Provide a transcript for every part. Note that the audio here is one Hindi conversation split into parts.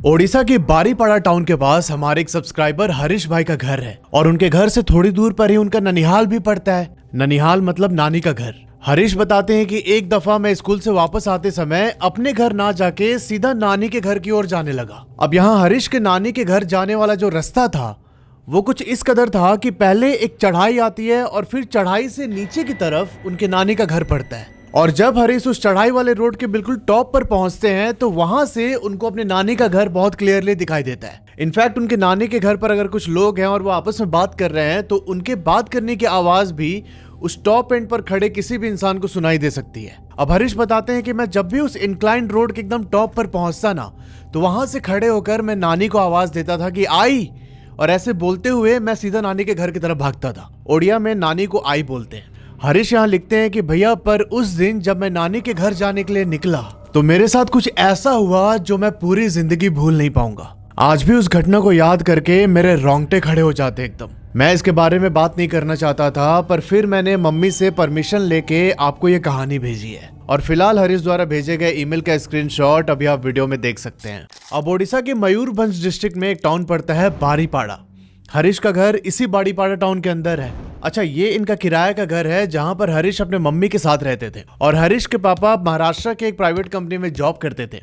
ओडिशा के बारीपाड़ा टाउन के पास हमारे एक सब्सक्राइबर हरीश भाई का घर है और उनके घर से थोड़ी दूर पर ही उनका ननिहाल भी पड़ता है। ननिहाल मतलब नानी का घर। हरीश बताते हैं कि एक दफा मैं स्कूल से वापस आते समय अपने घर ना जाके सीधा नानी के घर की ओर जाने लगा। अब यहाँ हरीश के नानी के घर जाने वाला जो रास्ता था वो कुछ इस कदर था कि पहले एक चढ़ाई आती है और फिर चढ़ाई से नीचे की तरफ उनके नानी का घर पड़ता है। और जब हरीश उस चढ़ाई वाले रोड के बिल्कुल टॉप पर पहुंचते हैं तो वहां से उनको अपने नानी का घर बहुत क्लियरली दिखाई देता है। इनफैक्ट उनके नानी के घर पर अगर कुछ लोग हैं और वो आपस में बात कर रहे हैं तो उनके बात करने की आवाज भी उस टॉप एंड पर खड़े किसी भी इंसान को सुनाई दे सकती है। अब हरीश बताते हैं कि मैं जब भी उस इंक्लाइंड रोड के एकदम टॉप पर पहुंचता ना तो वहां से खड़े होकर मैं नानी को आवाज देता था कि आई, और ऐसे बोलते हुए मैं सीधा नानी के घर की तरफ भागता था। ओडिया में नानी को आई बोलते हैं। हरीश यहाँ लिखते हैं कि भैया पर उस दिन जब मैं नानी के घर जाने के लिए निकला तो मेरे साथ कुछ ऐसा हुआ जो मैं पूरी जिंदगी भूल नहीं पाऊंगा। आज भी उस घटना को याद करके मेरे रोंगटे खड़े हो जाते एकदम। मैं इसके बारे में बात नहीं करना चाहता था पर फिर मैंने मम्मी से परमिशन लेके आपको ये कहानी भेजी है और फिलहाल हरीश द्वारा भेजे गए ईमेल का स्क्रीनशॉट अभी आप वीडियो में देख सकते हैं। अब ओडिशा के मयूरभंज डिस्ट्रिक्ट में एक टाउन पड़ता है बारीपाड़ा। हरीश का घर इसी बारीपाड़ा टाउन के अंदर है। अच्छा, ये इनका किराए का घर है जहां पर हरीश अपने मम्मी के साथ रहते थे और हरीश के पापा महाराष्ट्र के एक प्राइवेट कंपनी में जॉब करते थे।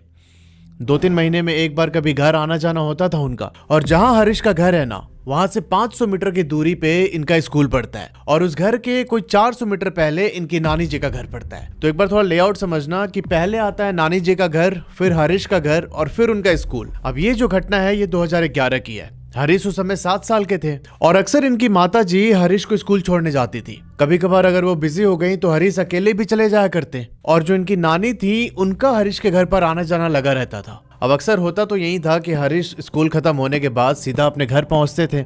2-3 महीने में एक बार कभी घर आना जाना होता था उनका। और जहां हरीश का घर है ना वहां से 500 मीटर की दूरी पे इनका स्कूल पड़ता है और उस घर के कोई 400 मीटर पहले इनकी नानी जी का घर पड़ता है। तो एक बार थोड़ा लेआउट समझना कि पहले आता है नानी जी का घर, फिर हरीश का घर और फिर उनका स्कूल। अब ये जो घटना है ये 2011 की है। हरीश उस समय 7 साल के थे और अक्सर इनकी माता जी हरीश को स्कूल छोड़ने जाती थी। कभी कभार अगर वो बिजी हो गई तो हरीश अकेले भी चले जाया करते और जो इनकी नानी थी उनका हरीश के घर पर आना जाना लगा रहता था। अब अक्सर होता तो यही था कि हरीश स्कूल खत्म होने के बाद सीधा अपने घर पहुंचते थे।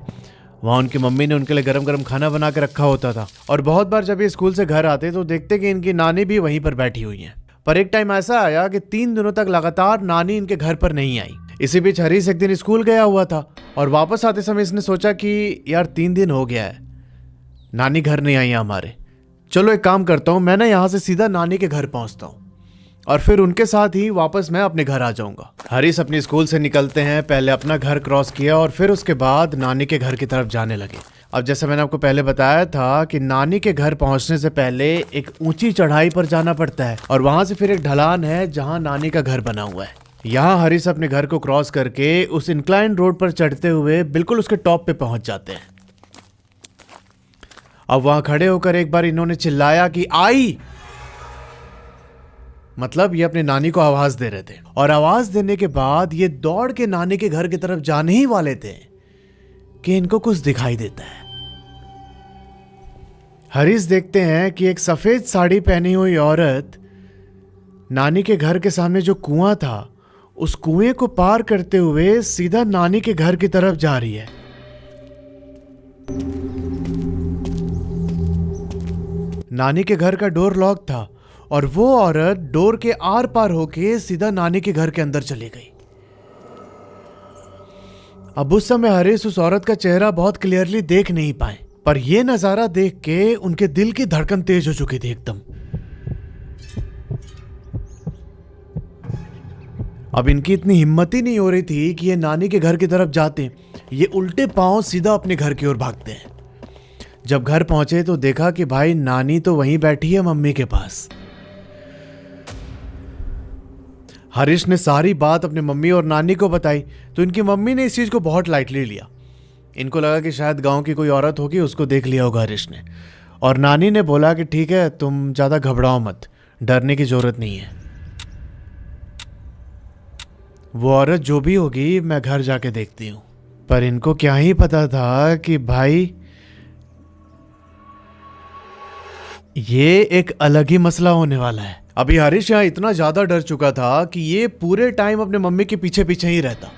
वहाँ उनकी मम्मी ने उनके लिए गरम गरम खाना बना के रखा होता था और बहुत बार जब ये स्कूल से घर आते तो देखते कि इनकी नानी भी वहीं पर बैठी हुई है। पर एक टाइम ऐसा आया कि 3 दिनों तक लगातार नानी इनके घर पर नहीं आई। इसी बीच हरीश एक दिन स्कूल गया हुआ था और वापस आते समय इसने सोचा कि यार 3 दिन हो गया है, नानी घर नहीं आई हमारे, चलो एक काम करता हूँ, मैं ना यहाँ से सीधा नानी के घर पहुँचता हूँ और फिर उनके साथ ही वापस मैं अपने घर आ जाऊंगा। हरीश अपनी स्कूल से निकलते हैं, पहले अपना घर क्रॉस किया और फिर उसके बाद नानी के घर की तरफ जाने लगे। अब जैसे मैंने आपको पहले बताया था कि नानी के घर पहुंचने से पहले एक ऊंची चढ़ाई पर जाना पड़ता है और वहां से फिर एक ढलान है जहां नानी का घर बना हुआ है। यहाँ हरीश अपने घर को क्रॉस करके उस इंक्लाइन रोड पर चढ़ते हुए बिल्कुल उसके टॉप पे पहुंच जाते हैं। अब वहां खड़े होकर एक बार इन्होंने चिल्लाया कि आई, मतलब ये अपनी नानी को आवाज दे रहे थे और आवाज देने के बाद ये दौड़ के नानी के घर की तरफ जाने ही वाले थे कि इनको कुछ दिखाई देता है। हरीश देखते हैं कि एक सफेद साड़ी पहनी हुई औरत नानी के घर के सामने जो कुआं था उस कुएं को पार करते हुए सीधा नानी के घर की तरफ जा रही है। नानी के घर का डोर लॉक था और वो औरत डोर के आर पार होके सीधा नानी के घर के अंदर चली गई। अब उस समय हरीश उस औरत का चेहरा बहुत क्लियरली देख नहीं पाए पर यह नजारा देख के उनके दिल की धड़कन तेज हो चुकी थी एकदम। अब इनकी इतनी हिम्मत ही नहीं हो रही थी कि ये नानी के घर की तरफ जाते, ये उल्टे पांव सीधा अपने घर की ओर भागते हैं। जब घर पहुंचे तो देखा कि भाई नानी तो वहीं बैठी है मम्मी के पास। हरीश ने सारी बात अपने मम्मी और नानी को बताई तो इनकी मम्मी ने इस चीज को बहुत लाइटली लिया। इनको लगा कि शायद गांव की कोई औरत होगी, उसको देख लिया होगा हरीश ने। और नानी ने बोला कि ठीक है, तुम ज्यादा घबराओ मत, डरने की जरूरत नहीं है, वो औरत जो भी होगी मैं घर जाके देखती हूं। पर इनको क्या ही पता था कि भाई ये एक अलग ही मसला होने वाला है। अभी हरीश यहाँ इतना ज्यादा डर चुका था कि ये पूरे टाइम अपने मम्मी के पीछे पीछे ही रहता।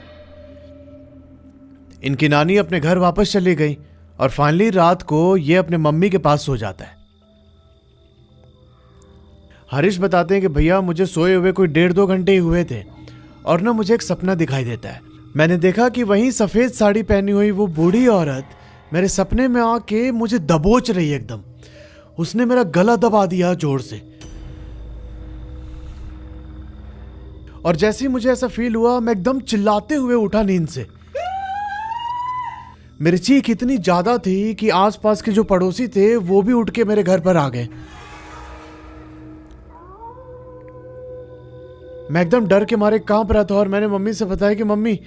इनकी नानी अपने घर वापस चली गई और फाइनली रात को ये अपने मम्मी के पास सो जाता है। हरीश बताते हैं कि भैया मुझे सोए हुए कोई 1.5-2 घंटे ही हुए थे और ना मुझे एक सपना दिखाई देता है। मैंने देखा कि वहीं सफेद साड़ी पहनी हुई वो बूढ़ी औरत मेरे सपने में आके मुझे दबोच रही है एकदम। उसने मेरा गला दबा दिया जोर से और जैसे ही मुझे ऐसा फील हुआ मैं एकदम चिल्लाते हुए उठा नींद से। मेरी चीख इतनी ज्यादा थी कि आसपास के जो पड़ोसी थे वो भी उठ के मेरे घर पर आ गए। मैं एकदम डर के मारे कांप रहा था और मैंने मम्मी से बताया कि मम्मी,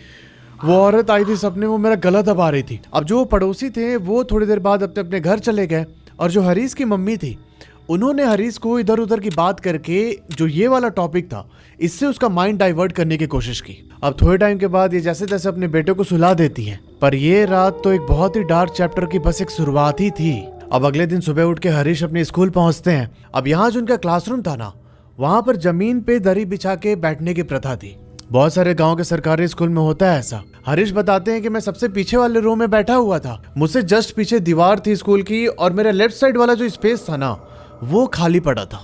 वो औरत आई थी सपने, वो मेरा गला दबा रही थी। अब जो पड़ोसी थे वो थोड़ी देर बाद अपने अपने घर चले गए और जो हरीश की मम्मी थी उन्होंने हरीश को इधर उधर की बात करके जो ये वाला टॉपिक था इससे उसका माइंड डाइवर्ट करने की कोशिश की। अब थोड़े टाइम के बाद ये जैसे तैसे अपने बेटे को सुला देती हैं, पर ये रात तो एक बहुत ही डार्क चैप्टर की बस एक शुरुआत ही थी। अब अगले दिन सुबह उठ के हरीश अपने स्कूल पहुंचते हैं। अब यहाँ जो उनका क्लासरूम था ना, वहां पर जमीन पे दरी बिछा के बैठने की प्रथा थी। बहुत सारे गांव के सरकारी स्कूल में होता है ऐसा। हरीश बताते हैं कि मैं सबसे पीछे वाले रो में बैठा हुआ था। मुझसे जस्ट पीछे दीवार थी स्कूल की और मेरे लेफ्ट साइड वाला जो स्पेस था ना वो खाली पड़ा था।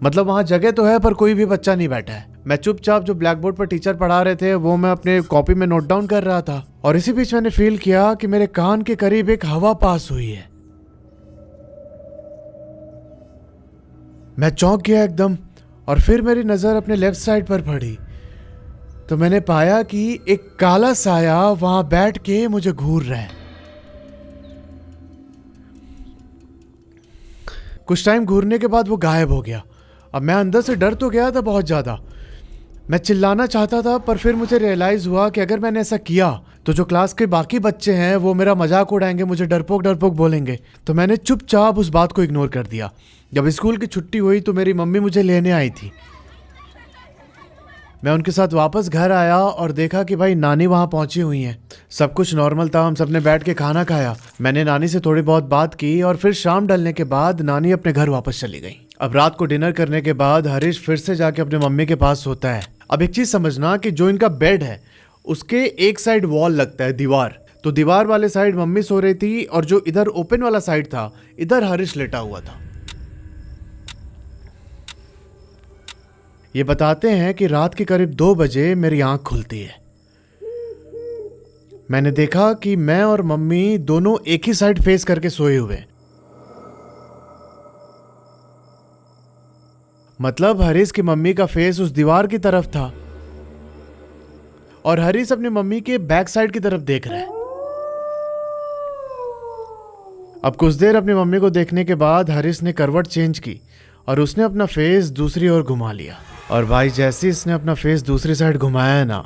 मतलब वहां जगह तो है पर कोई भी बच्चा नहीं बैठा है। मैं चुपचाप जो ब्लैक बोर्ड पर टीचर पढ़ा रहे थे वो मैं अपने कॉपी में नोट डाउन कर रहा था और इसी बीच मैंने फील किया कि मेरे कान के करीब एक हवा पास हुई है। मैं चौंक गया एकदम और फिर मेरी नजर अपने लेफ्ट साइड पर पड़ी तो मैंने पाया कि एक काला साया वहां बैठ के मुझे घूर रहा है। कुछ टाइम घूरने के बाद वो गायब हो गया। अब मैं अंदर से डर तो गया था बहुत ज्यादा। मैं चिल्लाना चाहता था पर फिर मुझे रियलाइज हुआ कि अगर मैंने ऐसा किया तो जो क्लास के बाकी बच्चे हैं वो मेरा मजाक उड़ाएंगे, मुझे डरपोक डरपोक बोलेंगे। तो मैंने चुपचाप उस बात को इग्नोर कर दिया। जब स्कूल की छुट्टी हुई तो मेरी मम्मी मुझे लेने आई थी। मैं उनके साथ वापस घर आया और देखा कि भाई नानी वहां पहुंची हुई हैं। सब कुछ नॉर्मल था। हम सबने बैठ के खाना खाया। मैंने नानी से थोड़ी बहुत बात की और फिर शाम ढलने के बाद नानी अपने घर वापस चली गई। अब रात को डिनर करने के बाद हरीश फिर से जाके अपने मम्मी के पास सोता है। अब एक चीज समझना कि जो इनका बेड है उसके एक साइड वॉल लगता है, दीवार। तो दीवार वाले साइड मम्मी सो रही थी और जो इधर ओपन वाला साइड था इधर हरीश लेटा हुआ था। ये बताते हैं कि रात के करीब 2 बजे मेरी आंख खुलती है। मैंने देखा कि मैं और मम्मी दोनों एक ही साइड फेस करके सोए हुए। मतलब हरीश की मम्मी का फेस उस दीवार की तरफ था और हरीश अपनी मम्मी के बैक साइड की तरफ देख रहा है। अब कुछ देर अपनी मम्मी को देखने के बाद हरीश ने करवट चेंज की और उसने अपना फेस दूसरी ओर घुमा लिया। और भाई जैसे ही इसने अपना फेस दूसरी साइड घुमाया ना,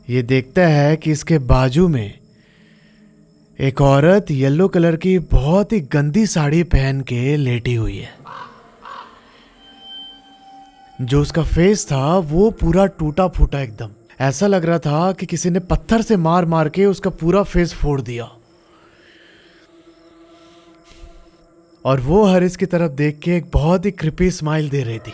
ये देखता है कि इसके बाजू में एक औरत येलो कलर की बहुत ही गंदी साड़ी पहन के लेटी हुई है। जो उसका फेस था वो पूरा टूटा फूटा एकदम। ऐसा लग रहा था कि किसी ने पत्थर से मार मार के उसका पूरा फेस फोड़ दिया। और वो हरीश की तरफ देख के एक बहुत ही क्रिपी स्माइल दे रही थी।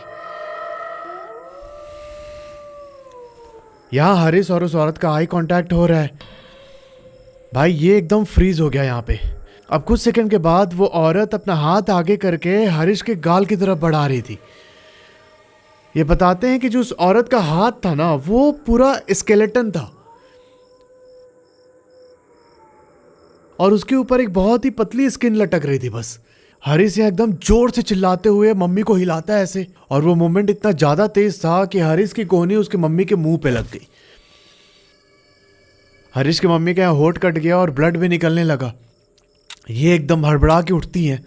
यहां हरीश और उस औरत का आई कांटेक्ट हो रहा है। भाई ये एकदम फ्रीज हो गया यहाँ पे। अब कुछ सेकंड के बाद वो औरत अपना हाथ आगे करके हरीश के गाल की तरफ बढ़ा रही थी। ये बताते हैं कि जो उस औरत का हाथ था ना वो पूरा स्केलेटन था और उसके ऊपर एक बहुत ही पतली स्किन लटक रही थी बस। हरीश यहाँ एकदम जोर से चिल्लाते हुए मम्मी को हिलाता है ऐसे, और वो मूवमेंट इतना ज्यादा तेज था कि हरीश की कोहनी उसके मम्मी के मुंह पे लग गई। हरीश की मम्मी का यहाँ होठ कट गया और ब्लड भी निकलने लगा। ये एकदम हड़बड़ा के उठती हैं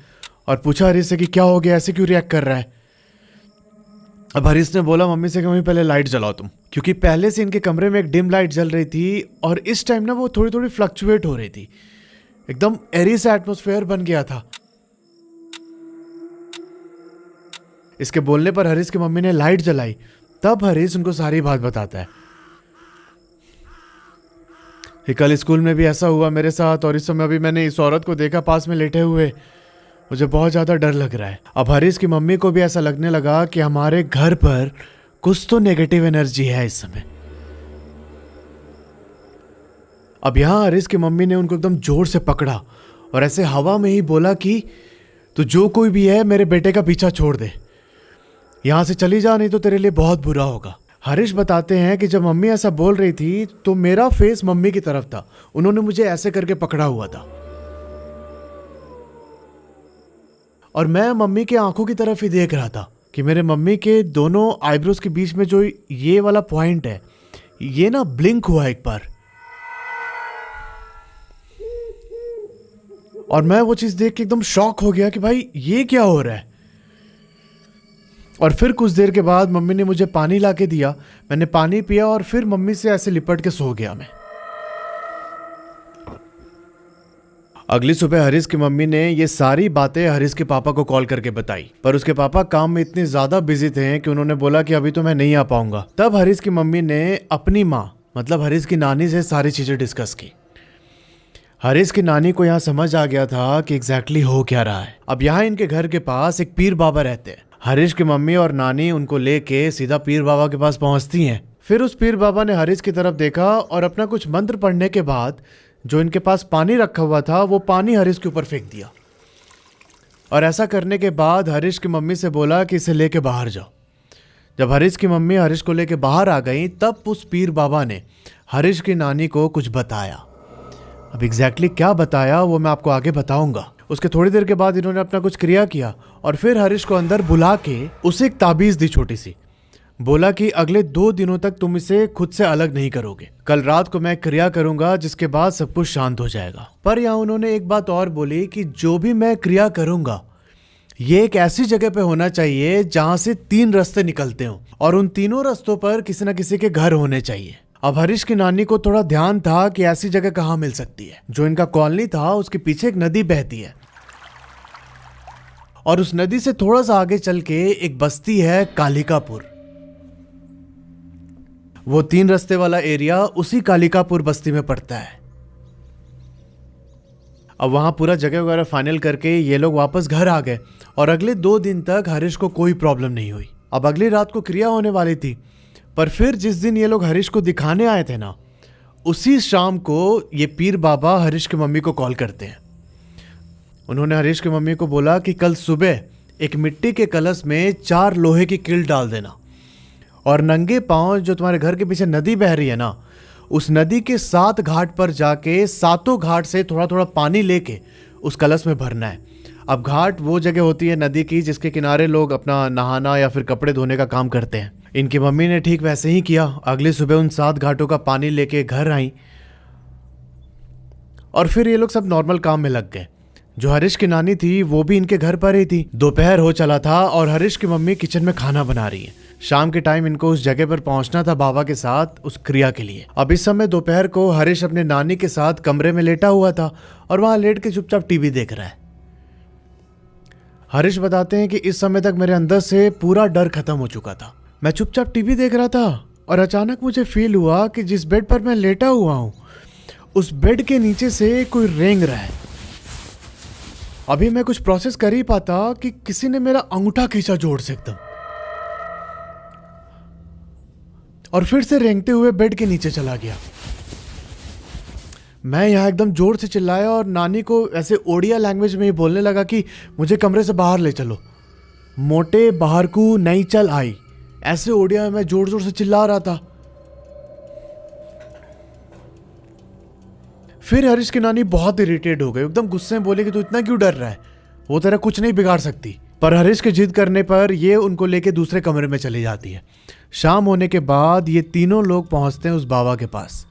और पूछा हरीश से कि क्या हो गया, ऐसे क्यों रिएक्ट कर रहा है। अब हरीश ने बोला मम्मी से कि मम्मी पहले लाइट जलाओ तुम, क्योंकि पहले से इनके कमरे में एक डिम लाइट जल रही थी और इस टाइम ना वो थोड़ी थोड़ी फ्लक्चुएट हो रही थी। एकदम एरी सा एटमॉस्फेयर बन गया था। इसके बोलने पर हरीश की मम्मी ने लाइट जलाई। तब हरीश उनको सारी बात बताता है कि कल स्कूल में भी ऐसा हुआ मेरे साथ और इस समय अभी मैंने इस औरत को देखा पास में लेटे हुए, मुझे बहुत ज्यादा डर लग रहा है। अब हरीश की मम्मी को भी ऐसा लगने लगा कि हमारे घर पर कुछ तो नेगेटिव एनर्जी है इस समय। अब यहां हरीश की मम्मी ने उनको एकदम जोर से पकड़ा और ऐसे हवा में ही बोला कि तू जो कोई भी है मेरे बेटे का पीछा छोड़ दे, यहां से चली जा, नहीं तो तेरे लिए बहुत बुरा होगा। हरीश बताते हैं कि जब मम्मी ऐसा बोल रही थी तो मेरा फेस मम्मी की तरफ था। उन्होंने मुझे ऐसे करके पकड़ा हुआ था और मैं मम्मी की आंखों की तरफ ही देख रहा था। कि मेरे मम्मी के दोनों आईब्रोज के बीच में जो ये वाला पॉइंट है, ये ना ब्लिंक हुआ एक बार, और मैं वो चीज देख के एकदम शॉक हो गया कि भाई ये क्या हो रहा है। और फिर कुछ देर के बाद मम्मी ने मुझे पानी ला के दिया, मैंने पानी पिया और फिर मम्मी से ऐसे लिपट के सो गया मैं। अगली सुबह हरीश की मम्मी ने ये सारी बातें हरीश के पापा को कॉल करके बताई, पर उसके पापा काम में इतने ज्यादा बिजी थे कि उन्होंने बोला कि अभी तो मैं नहीं आ पाऊंगा। तब हरीश की मम्मी ने अपनी माँ मतलब हरीश की नानी से सारी चीजें डिस्कस की। हरीश की नानी को यहाँ समझ आ गया था कि एग्जैक्टली हो क्या रहा है। अब यहाँ इनके घर के पास एक पीर बाबा रहते हैं। हरीश की मम्मी और नानी उनको लेके सीधा पीर बाबा के पास पहुंचती हैं। फिर उस पीर बाबा ने हरीश की तरफ देखा और अपना कुछ मंत्र पढ़ने के बाद जो इनके पास पानी रखा हुआ था वो पानी हरीश के ऊपर फेंक दिया। और ऐसा करने के बाद हरीश की मम्मी से बोला कि इसे लेके बाहर जाओ। जब हरीश की मम्मी हरीश को लेके बाहर आ गई तब उस पीर बाबा ने हरीश की नानी को कुछ बताया। अब एग्जैक्टली क्या बताया वो मैं आपको आगे बताऊंगा। उसके थोड़ी देर के बाद इन्होंने अपना कुछ क्रिया किया और फिर हरीश को अंदर बुला के उसे एक ताबीज दी छोटी सी। बोला कि अगले 2 दिनों तक तुम इसे खुद से अलग नहीं करोगे। कल रात को मैं क्रिया करूंगा जिसके बाद सब कुछ शांत हो जाएगा। पर यहाँ उन्होंने एक बात और बोली कि जो भी मैं क्रिया करूंगा ये एक ऐसी जगह पे होना चाहिए जहां से 3 रास्ते निकलते हो और उन तीनों रास्तों पर किसी न किसी के घर होने चाहिए। अब हरीश की नानी को थोड़ा ध्यान था कि ऐसी जगह कहाँ मिल सकती है। जो इनका कॉलोनी था उसके पीछे एक नदी बहती है और उस नदी से थोड़ा सा आगे चल के एक बस्ती है कालिकापुर। वो 3 रास्ते वाला एरिया उसी कालिकापुर बस्ती में पड़ता है। अब वहां पूरा जगह वगैरह फाइनल करके ये लोग वापस घर आ गए और अगले 2 दिन तक हरीश को कोई प्रॉब्लम नहीं हुई। अब अगली रात को क्रिया होने वाली थी, पर फिर जिस दिन ये लोग हरीश को दिखाने आए थे ना, उसी शाम को ये पीर बाबा हरीश की मम्मी को कॉल करते हैं। उन्होंने हरीश की मम्मी को बोला कि कल सुबह एक मिट्टी के कलश में 4 लोहे की कील डाल देना और नंगे पांव जो तुम्हारे घर के पीछे नदी बह रही है ना, उस नदी के 7 घाट पर जाके 7 घाट से थोड़ा थोड़ा पानी लेके उस कलश में भरना है। अब घाट वो जगह होती है नदी की जिसके किनारे लोग अपना नहाना या फिर कपड़े धोने का काम करते हैं। इनकी मम्मी ने ठीक वैसे ही किया। अगली सुबह उन 7 घाटों का पानी लेके घर आई और फिर ये लोग सब नॉर्मल काम में लग गए। जो हरीश की नानी थी वो भी इनके घर पर ही थी। दोपहर हो चला था और हरीश की मम्मी किचन में खाना बना रही है। शाम के टाइम इनको उस जगह पर पहुंचना था बाबा के साथ उस क्रिया के लिए। अब इस समय दोपहर को हरीश अपने नानी के साथ कमरे में लेटा हुआ था और वहां लेट के चुपचाप टीवी देख रहा है। हरीश बताते हैं कि इस समय तक मेरे अंदर से पूरा डर खत्म हो चुका था। मैं चुपचाप टीवी देख रहा था और अचानक मुझे फील हुआ कि जिस बेड पर मैं लेटा हुआ हूं उस बेड के नीचे से कोई रेंग रहा है। अभी मैं कुछ प्रोसेस कर ही पाता कि किसी ने मेरा अंगूठा खींचा जोर से एकदम, और फिर से रेंगते हुए बेड के नीचे चला गया। मैं यहाँ एकदम जोर से चिल्लाया और नानी को ऐसे ओडिया लैंग्वेज में ही बोलने लगा कि मुझे कमरे से बाहर ले चलो। मोटे बाहर को नहीं चल आई, ऐसे ओडिया में मैं जोर जोर से चिल्ला रहा था। फिर हरीश की नानी बहुत इरिटेट हो गई, एकदम गुस्से में बोले कि तू इतना क्यों डर रहा है, वो तेरा कुछ नहीं बिगाड़ सकती। पर हरीश के जिद करने पर ये उनको लेके दूसरे कमरे में चली जाती है। शाम होने के बाद ये तीनों लोग पहुंचते हैं उस बाबा के पास।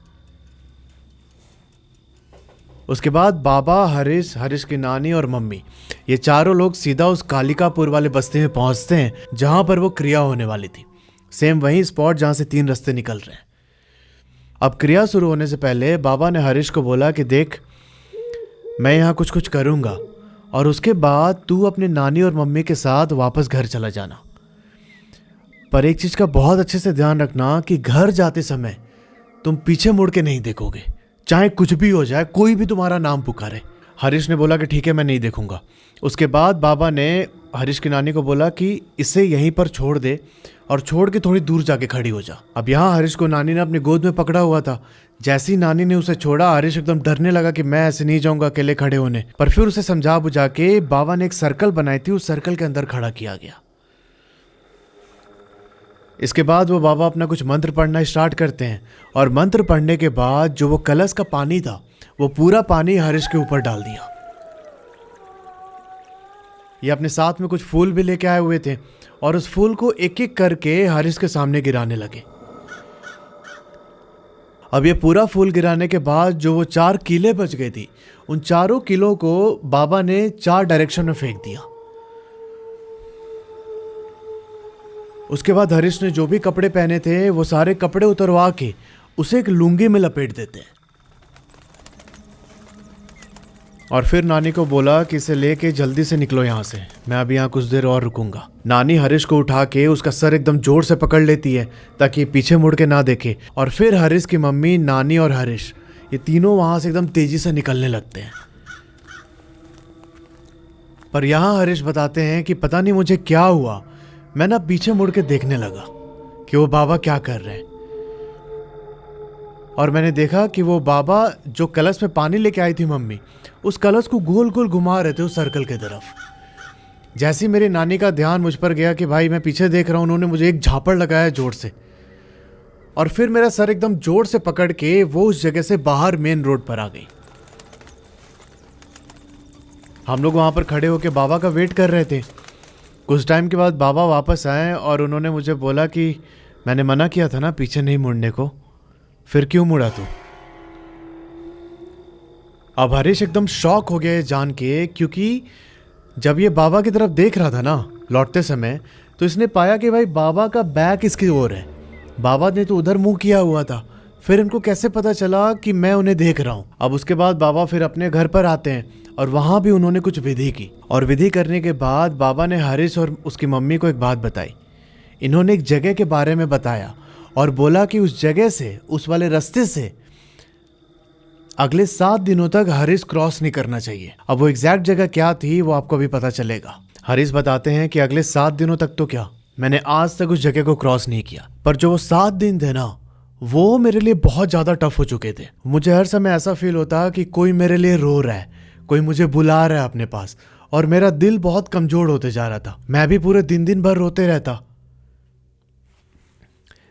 उसके बाद बाबा, हरीश की नानी और मम्मी, ये चारों लोग सीधा उस कालिकापुर वाले बस्ती में पहुंचते हैं जहां पर वो क्रिया होने वाली थी। सेम वही स्पॉट जहां से 3 रास्ते निकल रहे हैं। अब क्रिया शुरू होने से पहले बाबा ने हरीश को बोला कि देख, मैं यहाँ कुछ कुछ करूँगा और उसके बाद तू अपने नानी और मम्मी के साथ वापस घर चला जाना। पर एक चीज़ का बहुत अच्छे से ध्यान रखना कि घर जाते समय तुम पीछे मुड़ के नहीं देखोगे, चाहे कुछ भी हो जाए, कोई भी तुम्हारा नाम पुकारे। हरीश ने बोला कि ठीक है, मैं नहीं देखूंगा। उसके बाद बाबा ने हरीश की नानी को बोला कि इसे यहीं पर छोड़ दे और छोड़ के थोड़ी दूर जाके खड़ी हो जा। अब यहाँ हरीश को नानी ने अपनी गोद में पकड़ा हुआ था। जैसे ही नानी ने उसे छोड़ा, हरीश एकदम डरने लगा कि मैं ऐसे नहीं जाऊंगा अकेले खड़े होने। पर फिर उसे समझा बुझा के बाबा ने एक सर्कल बनाई थी, उस सर्कल के अंदर खड़ा किया गया। इसके बाद वो बाबा अपना कुछ मंत्र पढ़ना स्टार्ट करते हैं और मंत्र पढ़ने के बाद जो वो कलश का पानी था वो पूरा पानी हरीश के ऊपर डाल दिया। ये अपने साथ में कुछ फूल भी लेके आए हुए थे और उस फूल को एक एक करके हरीश के सामने गिराने लगे। अब ये पूरा फूल गिराने के बाद जो वो 4 कीलें बच गई थी, उन चारों कीलों को बाबा ने 4 डायरेक्शन में फेंक दिया। उसके बाद हरीश ने जो भी कपड़े पहने थे वो सारे कपड़े उतरवा के उसे एक लुंगी में लपेट देते हैं और फिर नानी को बोला कि इसे लेके जल्दी से निकलो यहाँ से, मैं अभी यहाँ कुछ देर और रुकूंगा। नानी हरीश को उठा के उसका सर एकदम जोर से पकड़ लेती है ताकि ये पीछे मुड़ के ना देखे, और फिर हरीश की मम्मी, नानी और हरीश ये तीनों वहां से एकदम तेजी से निकलने लगते हैं। पर यहाँ हरीश बताते हैं कि पता नहीं मुझे क्या हुआ, मैं ना पीछे मुड़ के देखने लगा कि वो बाबा क्या कर रहे हैं, और मैंने देखा कि वो बाबा जो कलश में पानी लेके आई थी मम्मी, उस कलश को गोल गोल घुमा रहे थे उस सर्कल के तरफ। जैसे ही मेरी नानी का ध्यान मुझ पर गया कि भाई मैं पीछे देख रहा हूँ, उन्होंने मुझे एक झापड़ लगाया जोर से, और फिर मेरा सर एकदम जोर से पकड़ के वो उस जगह से बाहर मेन रोड पर आ गई। हम लोग वहां पर खड़े होकर बाबा का वेट कर रहे थे। कुछ टाइम के बाद बाबा वापस आए और उन्होंने मुझे बोला कि मैंने मना किया था ना पीछे नहीं मुड़ने को, फिर क्यों मुड़ा तू? अब हरीश एकदम शॉक हो गया जान के, क्योंकि जब ये बाबा की तरफ देख रहा था ना लौटते समय, तो इसने पाया कि भाई बाबा का बैक इसकी ओर है, बाबा ने तो उधर मुंह किया हुआ था। फिर इनको कैसे पता चला कि मैं उन्हें देख रहा हूं? अब उसके बाद बाबा फिर अपने घर पर आते हैं और वहां भी उन्होंने कुछ विधि की, और विधि करने के बाद बाबा ने हरीश और उसकी मम्मी को एक बात बताई। इन्होंने एक जगह के बारे में बताया और बोला कि उस जगह से, उस वाले रास्ते से अगले 7 दिनों तक हरीश क्रॉस नहीं करना चाहिए। अब वो एग्जैक्ट जगह क्या थी वो आपको अभी पता चलेगा। हरीश बताते हैं कि अगले 7 दिनों तक तो क्या, मैंने आज तक उस जगह को क्रॉस नहीं किया, पर जो वो 7 दिन थे ना, वो मेरे लिए बहुत ज्यादा टफ हो चुके थे। मुझे हर समय ऐसा फील होता कि कोई मेरे लिए रो रहा है, कोई मुझे बुला रहा है अपने पास, और मेरा दिल बहुत कमजोर होते जा रहा था। मैं भी पूरे दिन भर रोते रहता।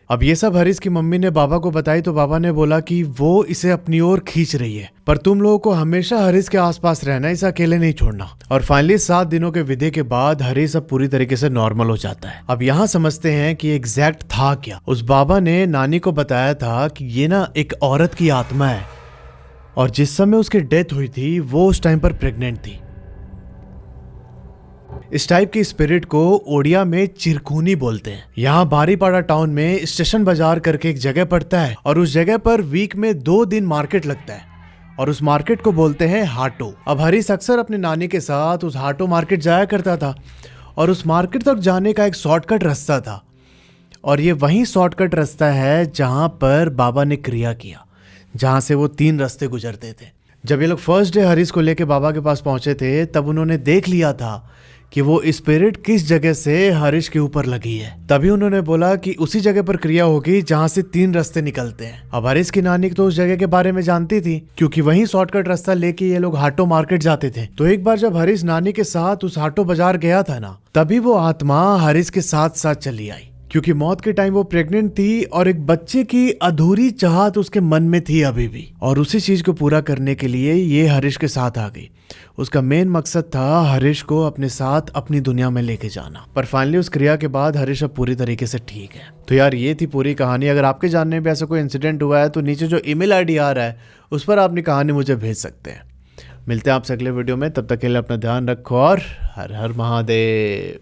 अब ये सब हरीश की मम्मी ने बाबा को बताई तो बाबा ने बोला कि वो इसे अपनी ओर खींच रही है, पर तुम लोगों को हमेशा हरीश के आसपास रहना, इसे अकेले नहीं छोड़ना। और फाइनली 7 दिनों के विधि के बाद हरीश अब पूरी तरीके से नॉर्मल हो जाता है। अब यहाँ समझते हैं कि एग्जैक्ट था क्या। उस बाबा ने नानी को बताया था कि ये ना एक औरत की आत्मा है, और जिस समय उसकी डेथ हुई थी वो उस टाइम पर प्रेग्नेंट थी। इस टाइप की स्पिरिट को ओडिया में चिरकुनी बोलते हैं। यहाँ बारीपाड़ा टाउन में स्टेशन बाजार करके एक जगह पड़ता है, और उस जगह पर वीक में 2 दिन मार्केट लगता है, और उस मार्केट को बोलते हैं हाटो। अब हरीश अक्सर अपनी नानी के साथ उस हाटो मार्केट जाया करता था, और उस मार्केट तक जाने का एक शॉर्टकट रास्ता था, और ये वही शॉर्टकट रास्ता है जहाँ पर बाबा ने क्रिया किया, जहाँ से वो 3 रास्ते गुजरते थे। जब ये लोग फर्स्ट डे हरीश को लेके बाबा के पास पहुंचे थे, तब उन्होंने देख लिया था कि वो स्पिरिट किस जगह से हरीश के ऊपर लगी है। तभी उन्होंने बोला कि उसी जगह पर क्रिया होगी जहाँ से 3 रास्ते निकलते हैं। अब हरीश की नानी तो उस जगह के बारे में जानती थी, क्योंकि वहीं शॉर्टकट रास्ता लेके ये लोग हाटो मार्केट जाते थे। तो एक बार जब हरीश नानी के साथ उस हाटो बाजार गया था ना, तभी वो आत्मा हरीश के साथ साथ चली आई, क्योंकि मौत के टाइम वो प्रेग्नेंट थी और एक बच्चे की अधूरी चाहत उसके मन में थी अभी भी, और उसी चीज को पूरा करने के लिए ये हरीश के साथ आ गई। उसका मेन मकसद था हरीश को अपने साथ अपनी दुनिया में लेके जाना। पर फाइनली उस क्रिया के बाद हरीश अब पूरी तरीके से ठीक है। तो यार ये थी पूरी कहानी। अगर आपके जानने में ऐसा कोई इंसिडेंट हुआ है तो नीचे जो ईमेल आईडी आ रहा है उस पर अपनी कहानी मुझे भेज सकते हैं। मिलते हैं आपसे अगले वीडियो में, तब तक के लिए अपना ध्यान रखो और हर हर महादेव।